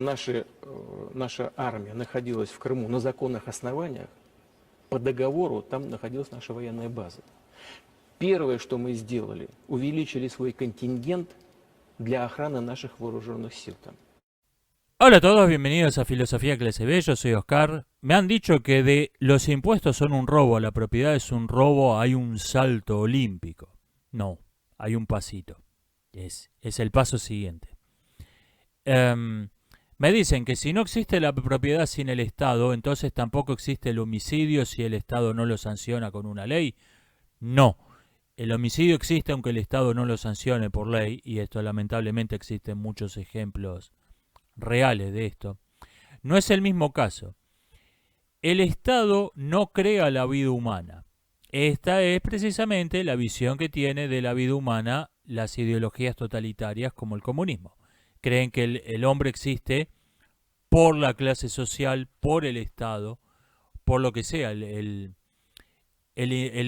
наша армия находилась в Крыму на законных основаниях, по договору там находилась наша военная база. Первое, что мы сделали, увеличили свой контингент для охраны наших вооруженных сил там. Hola a todos, bienvenidos a Filosofía Clase B, yo soy Oscar. Me han dicho que de los impuestos son un robo, la propiedad es un robo, hay un salto olímpico. No, hay un pasito. Es el paso siguiente. Me dicen que si no existe la propiedad sin el Estado, entonces tampoco existe el homicidio si el Estado no lo sanciona con una ley. No, el homicidio existe aunque el Estado no lo sancione por ley, y esto lamentablemente existen muchos ejemplos reales de esto. No es el mismo caso. El Estado no crea la vida humana. Esta es precisamente la visión que tiene de la vida humana las ideologías totalitarias como el comunismo. Creen que el hombre existe por la clase social, por el Estado, por lo que sea. El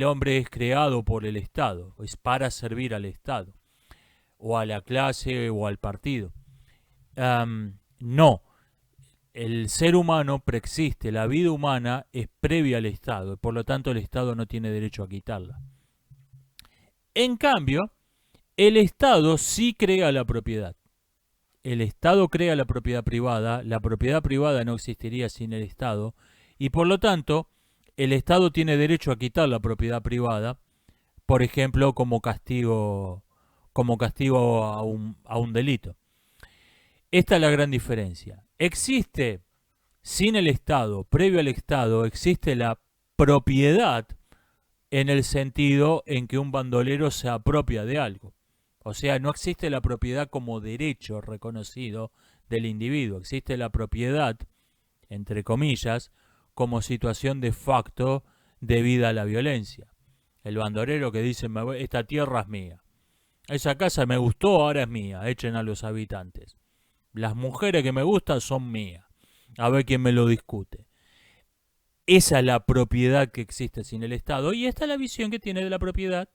hombre es creado por el Estado, es para servir al Estado, o a la clase, o al partido. No, el ser humano preexiste, la vida humana es previa al Estado, y por lo tanto el Estado no tiene derecho a quitarla. En cambio, el Estado sí crea la propiedad. El Estado crea la propiedad privada no existiría sin el Estado, y por lo tanto, el Estado tiene derecho a quitar la propiedad privada, por ejemplo, como castigo a un delito. Esta es la gran diferencia. Existe, sin el Estado, previo al Estado, existe la propiedad en el sentido en que un bandolero se apropia de algo. O sea, no existe la propiedad como derecho reconocido del individuo. Existe la propiedad, entre comillas, como situación de facto debida a la violencia. El bandolero que dice, esta tierra es mía. Esa casa me gustó, ahora es mía. Echen a los habitantes. Las mujeres que me gustan son mías. A ver quién me lo discute. Esa es la propiedad que existe sin el Estado. Y esta es la visión que tiene de la propiedad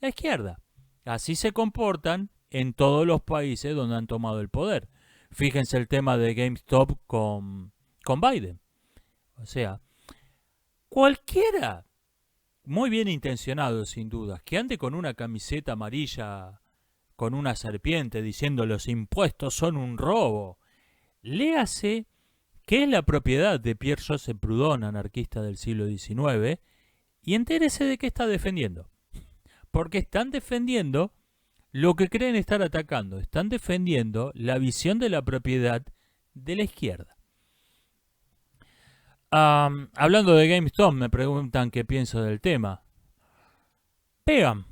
la izquierda. Así se comportan en todos los países donde han tomado el poder. Fíjense el tema de GameStop con Biden. O sea, cualquiera, muy bien intencionado sin dudas, que ande con una camiseta amarilla con una serpiente diciendo los impuestos son un robo, léase qué es la propiedad de Pierre-Joseph Proudhon, anarquista del siglo XIX, y entérese de qué está defendiendo. Porque están defendiendo lo que creen estar atacando. Están defendiendo la visión de la propiedad de la izquierda. Hablando de GameStop, me preguntan qué pienso del tema. Vean,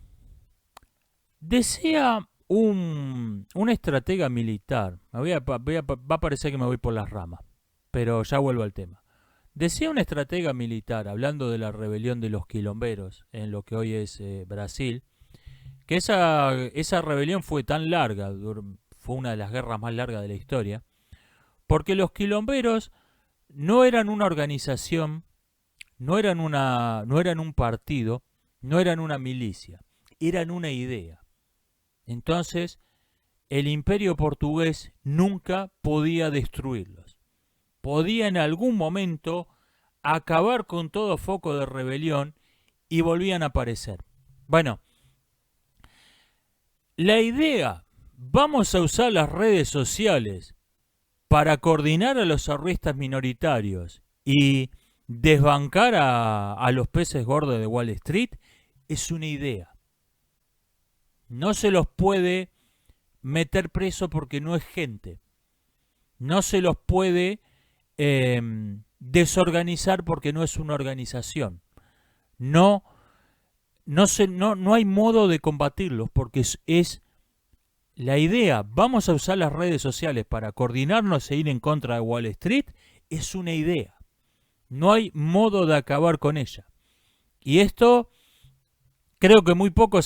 desea un estratega militar. Va a parecer que me voy por las ramas, pero ya vuelvo al tema. Decía un estratega militar, hablando de la rebelión de los quilomberos en lo que hoy es Brasil, que esa rebelión fue tan larga, fue una de las guerras más largas de la historia, porque los quilomberos no eran una organización, no eran un partido, no eran una milicia, eran una idea. Entonces, el imperio portugués nunca podía destruirlos. Podía en algún momento acabar con todo foco de rebelión y volvían a aparecer. Bueno, la idea, vamos a usar las redes sociales para coordinar a los arristas minoritarios y desbancar a los peces gordos de Wall Street, es una idea. No se los puede meter preso porque no es gente. No se los puede desorganizar porque no es una organización. No hay modo de combatirlos porque es la idea. Vamos a usar las redes sociales para coordinarnos e ir en contra de Wall Street. Es una idea. No hay modo de acabar con ella. Y esto creo que muy poco,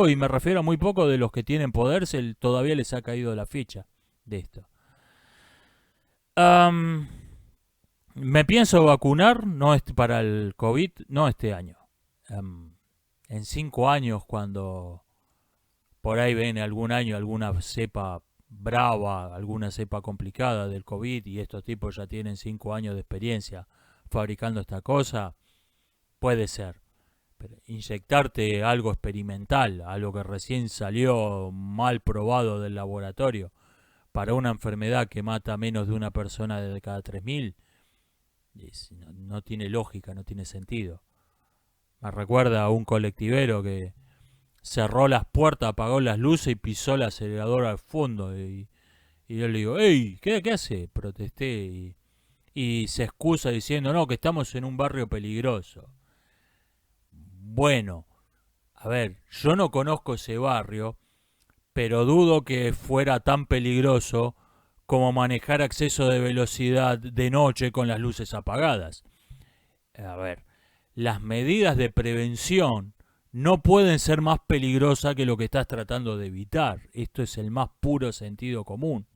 y me refiero a muy poco de los que tienen poder, todavía les ha caído la ficha de esto. Me pienso vacunar, no para el COVID, no este año. En 5 años, cuando por ahí ven algún año alguna cepa brava, alguna cepa complicada del COVID y estos tipos ya tienen 5 años de experiencia fabricando esta cosa, puede ser. Pero inyectarte algo experimental, algo que recién salió mal probado del laboratorio, para una enfermedad que mata a menos de una persona de cada 3.000, no tiene lógica, no tiene sentido. Me recuerda a un colectivero que cerró las puertas, apagó las luces y pisó el acelerador al fondo. Y yo le digo, hey, ¿qué hace? Protesté y se excusa diciendo, no, que estamos en un barrio peligroso. Bueno, a ver, yo no conozco ese barrio, pero dudo que fuera tan peligroso como manejar exceso de velocidad de noche con las luces apagadas. A ver, las medidas de prevención no pueden ser más peligrosas que lo que estás tratando de evitar. Esto es el más puro sentido común.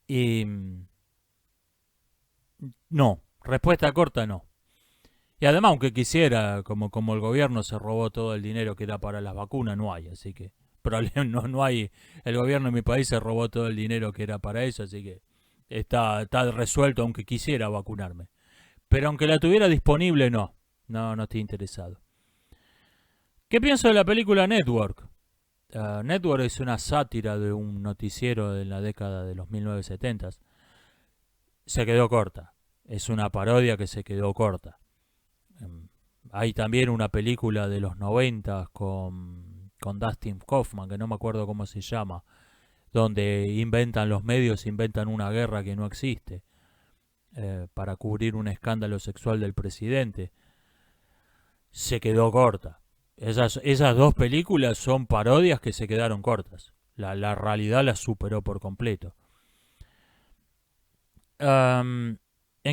Y no, respuesta corta no. Y además, aunque quisiera, como el gobierno se robó todo el dinero que era para las vacunas, no hay, así que problema no hay. El gobierno de mi país se robó todo el dinero que era para eso, así que está resuelto, aunque quisiera vacunarme. Pero aunque la tuviera disponible, no estoy interesado. ¿Qué pienso de la película Network? Network es una sátira de un noticiero de la década de los 1970s. Se quedó corta. Es una parodia que se quedó corta. Hay también una película de los 90 con Dustin Hoffman, que no me acuerdo cómo se llama, donde inventan los medios, inventan una guerra que no existe, para cubrir un escándalo sexual del presidente. Se quedó corta. Esas dos películas son parodias que se quedaron cortas. La realidad las superó por completo. ¿En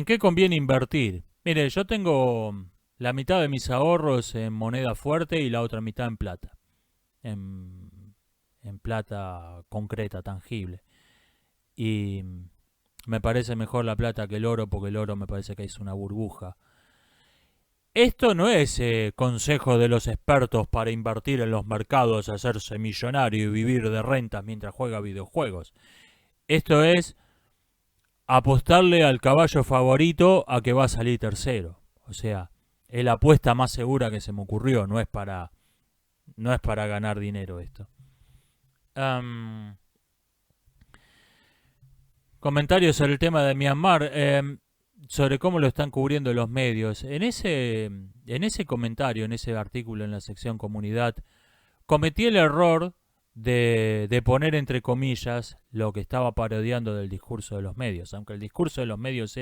qué conviene invertir? Mire, yo tengo la mitad de mis ahorros en moneda fuerte y la otra mitad en plata. En plata concreta, tangible. Y me parece mejor la plata que el oro, porque el oro me parece que es una burbuja. Esto no es consejo de los expertos para invertir en los mercados, hacerse millonario y vivir de rentas mientras juega videojuegos. Esto es apostarle al caballo favorito a que va a salir tercero. O sea, es la apuesta más segura que se me ocurrió. No es para ganar dinero esto. Comentarios sobre el tema de Myanmar. Sobre cómo lo están cubriendo los medios. En ese comentario, en ese artículo en la sección comunidad, cometí el error de poner entre comillas lo que estaba parodiando del discurso de los medios. Aunque el discurso de los medios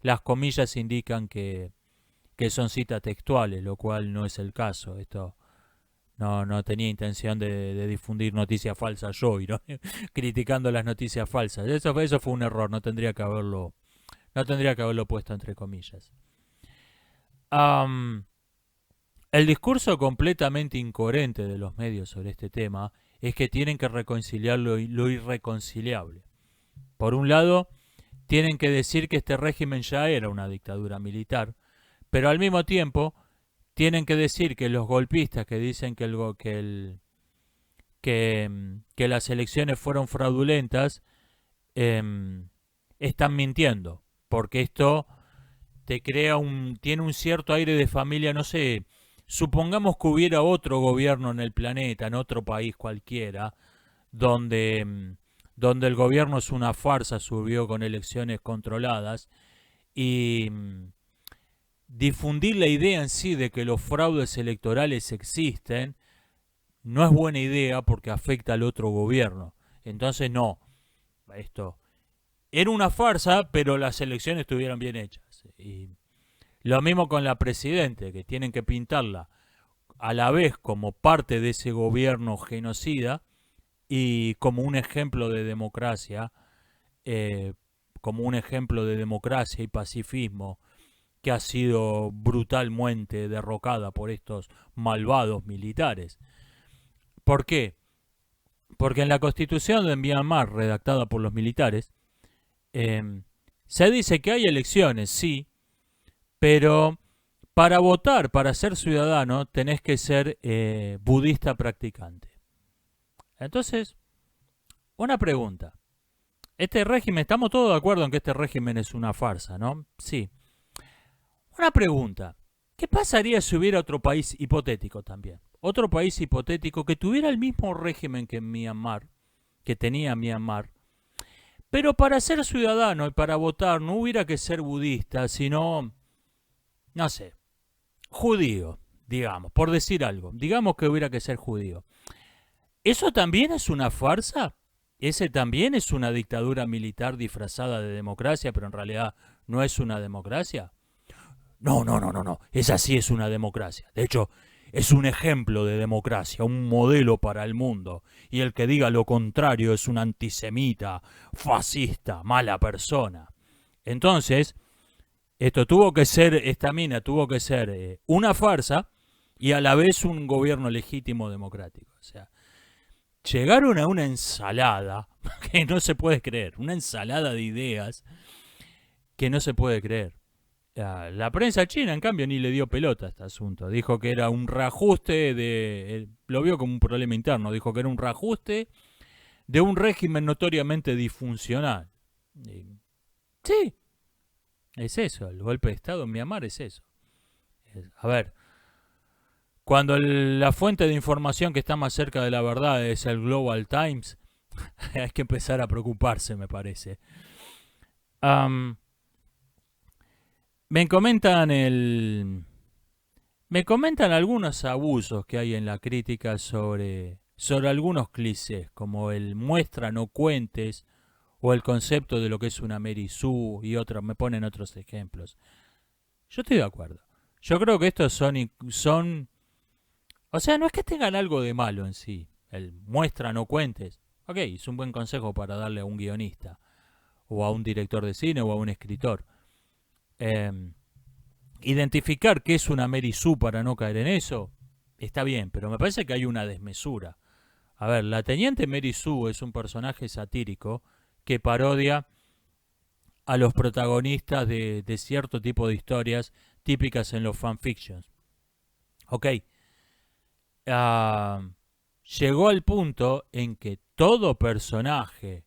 las comillas indican que son citas textuales, lo cual no es el caso. Esto no tenía intención de difundir noticias falsas yo, y no criticando las noticias falsas. Eso fue un error, no tendría que haberlo puesto entre comillas. El discurso completamente incoherente de los medios sobre este tema es que tienen que reconciliar lo irreconciliable. Por un lado, tienen que decir que este régimen ya era una dictadura militar, pero al mismo tiempo tienen que decir que los golpistas que dicen que las elecciones fueron fraudulentas están mintiendo, porque esto te crea tiene un cierto aire de familia, no sé. Supongamos que hubiera otro gobierno en el planeta, en otro país cualquiera, donde el gobierno es una farsa, subió con elecciones controladas, y difundir la idea en sí de que los fraudes electorales existen no es buena idea porque afecta al otro gobierno. Entonces no, esto era una farsa, pero las elecciones estuvieron bien hechas. Y lo mismo con la presidente, que tienen que pintarla a la vez como parte de ese gobierno genocida y como un ejemplo de democracia, y pacifismo, que ha sido brutalmente derrocada por estos malvados militares. ¿Por qué? Porque en la constitución de Myanmar, redactada por los militares, se dice que hay elecciones, sí, pero para votar, para ser ciudadano, tenés que ser budista practicante. Entonces, Una pregunta. Este régimen, estamos todos de acuerdo en que este régimen es una farsa, ¿no? Sí. Una pregunta. ¿Qué pasaría si hubiera otro país hipotético también? Otro país hipotético que tuviera el mismo régimen que Myanmar, que tenía Myanmar, pero para ser ciudadano y para votar no hubiera que ser budista, sino, no sé, judío, digamos, por decir algo. Digamos que hubiera que ser judío. ¿Eso también es una farsa? ¿Ese también es una dictadura militar disfrazada de democracia, pero en realidad no es una democracia? No, no, no, no, no. Esa sí es una democracia. De hecho, es un ejemplo de democracia, un modelo para el mundo. Y el que diga lo contrario es un antisemita, fascista, mala persona. Entonces, esta mina tuvo que ser una farsa y a la vez un gobierno legítimo democrático. O sea, llegaron a una ensalada que no se puede creer, una ensalada de ideas que no se puede creer. La prensa china, en cambio, ni le dio pelota a este asunto. Dijo que era un reajuste lo vio como un problema interno. Dijo que era un reajuste de un régimen notoriamente disfuncional. Sí, es eso. El golpe de Estado en Myanmar es eso. A ver, cuando la fuente de información que está más cerca de la verdad es el Global Times, hay que empezar a preocuparse, me parece. Me comentan algunos abusos que hay en la crítica sobre algunos clichés, como el muestra no cuentes o el concepto de lo que es una Mary Sue y otros, me ponen otros ejemplos. Yo estoy de acuerdo. Yo creo que estos son, o sea, no es que tengan algo de malo en sí. El muestra no cuentes. Ok, es un buen consejo para darle a un guionista, o a un director de cine, o a un escritor. Identificar qué es una Mary Sue para no caer en eso, está bien, pero me parece que hay una desmesura. A ver, la teniente Mary Sue es un personaje satírico que parodia a los protagonistas de cierto tipo de historias típicas en los fanfictions. Ok. Llegó al punto en que todo personaje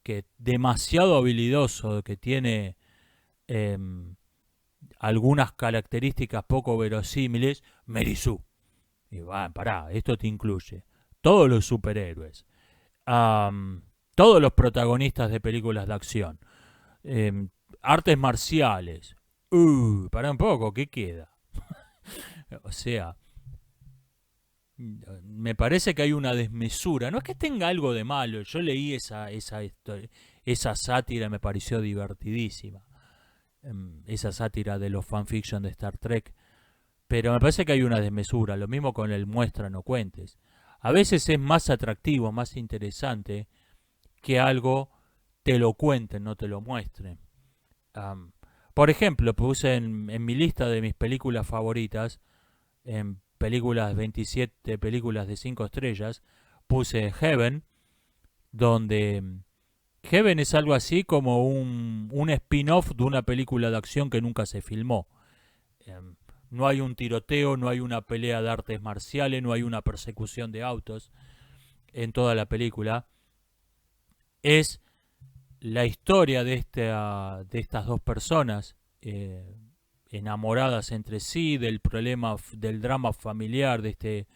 que demasiado habilidoso, que tiene algunas características poco verosímiles, Mary Sue. Y pará, esto te incluye todos los superhéroes, todos los protagonistas de películas de acción, artes marciales. Pará un poco, ¿qué queda? O sea, me parece que hay una desmesura. No es que tenga algo de malo. Yo leí esa sátira, me pareció divertidísima. Esa sátira de los fanfiction de Star Trek. Pero me parece que hay una desmesura. Lo mismo con el muestra no cuentes. A veces es más atractivo, más interesante que algo te lo cuenten, no te lo muestren. Por ejemplo, puse en mi lista de mis películas favoritas, en películas 27 películas de 5 estrellas, puse Heaven, donde Heaven es algo así como un spin-off de una película de acción que nunca se filmó. No hay un tiroteo, no hay una pelea de artes marciales, no hay una persecución de autos en toda la película. Es la historia de estas dos personas enamoradas entre sí, del problema, del drama familiar de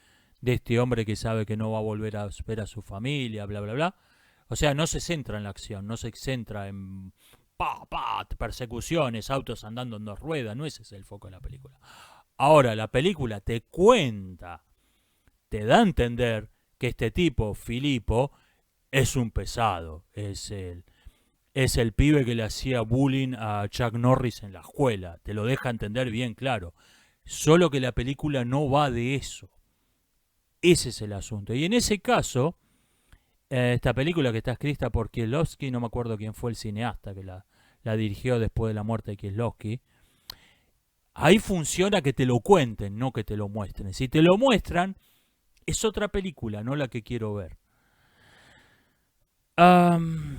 este hombre que sabe que no va a volver a ver a su familia, bla, bla, bla. O sea, no se centra en la acción, no se centra en persecuciones, autos andando en dos ruedas, no ese es el foco de la película. Ahora, la película te cuenta, te da a entender que este tipo, Filipo, es un pesado, es el pibe que le hacía bullying a Chuck Norris en la escuela, te lo deja entender bien claro. Solo que la película no va de eso. Ese es el asunto. Y en ese caso, esta película que está escrita por Kieslowski, no me acuerdo quién fue el cineasta que la dirigió después de la muerte de Kieslowski, ahí funciona que te lo cuenten, no que te lo muestren. Si te lo muestran, es otra película, no la que quiero ver.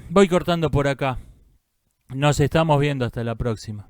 Voy cortando por acá. Nos estamos viendo hasta la próxima.